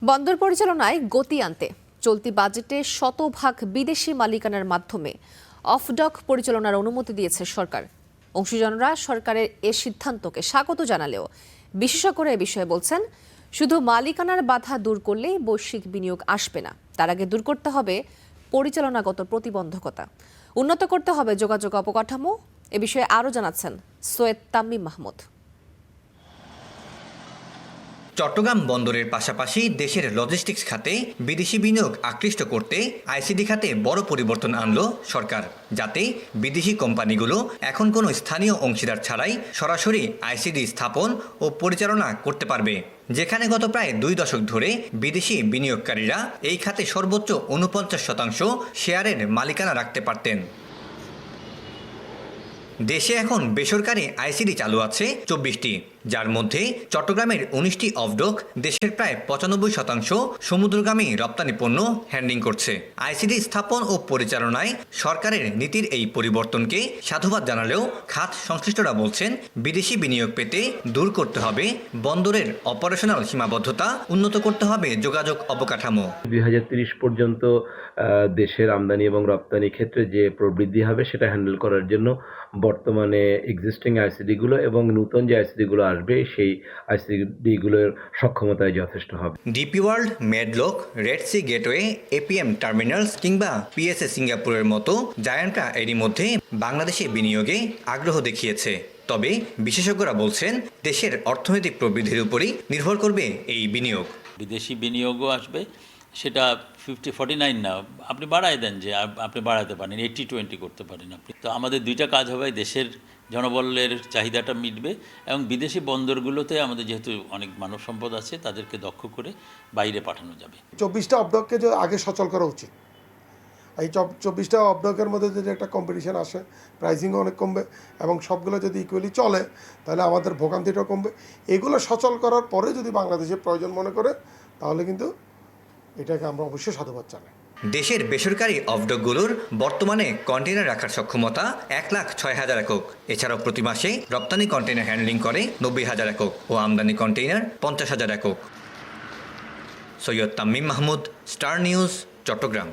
বন্দর পরিচালনায় গতি আনতে চলতি বাজেটে শতভাগ বিদেশি মালিকানার মাধ্যমে অফডক পরিচালনার অনুমতি দিয়েছে সরকার। অংশীজনরা সরকারের এ সিদ্ধান্তকে স্বাগত জানালেও বিশেষজ্ঞরা এ বিষয়ে বলছেন, শুধু মালিকানার বাধা দূর করলেই বৈশ্বিক বিনিয়োগ আসবে না, তার আগে দূর করতে হবে পরিচালনাগত প্রতিবন্ধকতা, উন্নত করতে হবে যোগাযোগ অবকাঠামো। এ বিষয়ে আরও জানাচ্ছেন সৈয়দ তামিম মাহমুদ। চট্টগ্রাম বন্দরের পাশাপাশি দেশের লজিস্টিক্স খাতে বিদেশি বিনিয়োগ আকৃষ্ট করতে আইসিডি খাতে বড় পরিবর্তন আনলো সরকার, যাতে বিদেশি কোম্পানিগুলো এখন কোনো স্থানীয় অংশীদার ছাড়াই সরাসরি আইসিডি স্থাপন ও পরিচালনা করতে পারবে। যেখানে গত প্রায় 2 দশক ধরে বিদেশি বিনিয়োগকারীরা এই খাতে সর্বোচ্চ 49% শেয়ারের মালিকানা রাখতে পারতেন। দেশে এখন বেসরকারি আইসিডি চালু আছে 24টি, যার মধ্যে চট্টগ্রামের 19টি অফডক দেশের প্রায় 95% সমুদ্রগামী রপ্তানি পণ্য হ্যান্ডলিং করছে। আইসিডি স্থাপন ও পরিচালনায় সরকারের নীতির এই পরিবর্তনকে সাধুবাদ জানালেও খাত সংশ্লিষ্টরা বলছেন, বিদেশি বিনিয়োগ পেতে দূর করতে হবে বন্দরের অপারেশনাল সীমাবদ্ধতা, উন্নত করতে হবে যোগাযোগ অবকাঠামো। 2030 পর্যন্ত দেশের আমদানি এবং রপ্তানি ক্ষেত্রে যে প্রবৃদ্ধি হবে সেটা হ্যান্ডেল করার জন্য বর্তমানে এক্সিস্টিং আইসিডিগুলো এবং নতুন যে আইসিডিগুলো আসবে সেই আইসিডিগুলোর সক্ষমতায় যথেষ্ট হবে। DP World, Medlog, Red Sea Gateway, APM Terminals কিংবা পিএসএ সিঙ্গাপুরের মতো জায়ান্টরা এরই মধ্যে বাংলাদেশে বিনিয়োগে আগ্রহ দেখিয়েছে। তবে বিশেষজ্ঞরা বলছেন, দেশের অর্থনৈতিক প্রবৃদ্ধির উপরই নির্ভর করবে এই বিনিয়োগ। বিদেশি বিনিয়োগও আসবে, সেটা 50-49 না, আপনি বাড়ায় দেন, যে আপনি বাড়াতে পারেন, 80-20 করতে পারেন আপনি। তো আমাদের দুইটা কাজ হবে, দেশের জনবলের চাহিদাটা মিটবে এবং বিদেশি বন্দরগুলোতে আমাদের যেহেতু অনেক মানব সম্পদ আছে, তাদেরকে দক্ষ করে বাইরে পাঠানো যাবে। 24টা অবডককে যে আগে সচল করা উচিত। এই 24টা অবডকের মধ্যে যদি একটা কম্পিটিশন আসে, প্রাইসিংও অনেক কমবে এবং সবগুলো যদি ইকুয়ালি চলে, তাহলে আমাদের ভোগান্তিটাও কমবে। এগুলো সচল করার পরে যদি বাংলাদেশের প্রয়োজন মনে করে, তাহলে কিন্তু এটাকে আমরা অবশ্যই সাধুবাদ জানাই। দেশের বেসরকারি অফডকগুলোর বর্তমানে কন্টেইনার রাখার সক্ষমতা 1,06,000 একক। এছাড়াও প্রতি মাসে রপ্তানি কন্টেইনার হ্যান্ডলিং করে 90,000 একক ও আমদানি কন্টেইনার 50,000 একক। Syed Tamim Mahmud, star news, Chittagong.